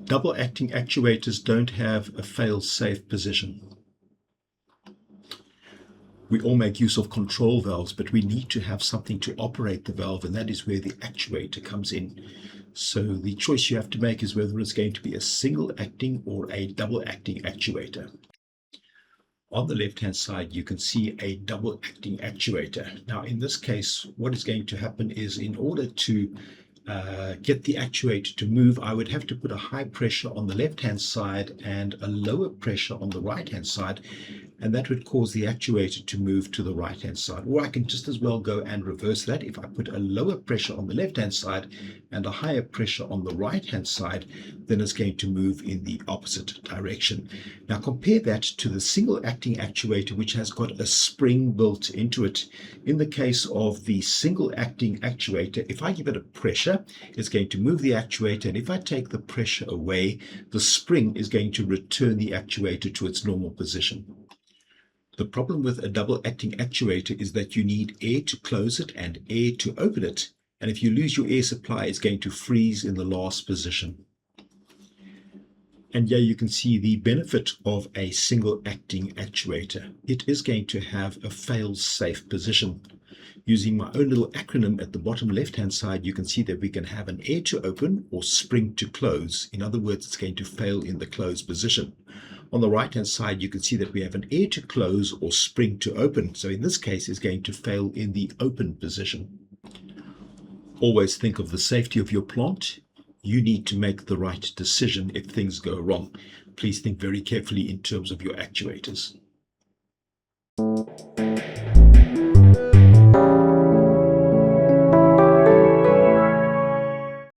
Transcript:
Double acting actuators don't have a fail-safe position. We all make use of control valves, but we need to have something to operate the valve, and that is where the actuator comes in. So the choice you have to make is whether it's going to be a single acting or a double acting actuator. On the left-hand side, you can see a double acting actuator. Now, in this case, what is going to happen is, in order to get the actuator to move, I would have to put a high pressure on the left-hand side and a lower pressure on the right-hand side, and that would cause the actuator to move to the right-hand side. Or I can just as well go and reverse that. If I put a lower pressure on the left-hand side and a higher pressure on the right-hand side, then it's going to move in the opposite direction. Now compare that to the single acting actuator, which has got a spring built into it. In the case of the single acting actuator, if I give it a pressure, it's going to move the actuator, and if I take the pressure away, the spring is going to return the actuator to its normal position. The problem with a double acting actuator is that you need air to close it and air to open it, and if you lose your air supply, it's going to freeze in the last position. And here you can see the benefit of a single acting actuator. It is going to have a fail-safe position. Using my own little acronym at the bottom left-hand side, you can see that we can have an air to open or spring to close. In other words, it's going to fail in the closed position. On the right-hand side, you can see that we have an air to close or spring to open. So in this case, it's going to fail in the open position. Always think of the safety of your plant. You need to make the right decision if things go wrong. Please think very carefully in terms of your actuators.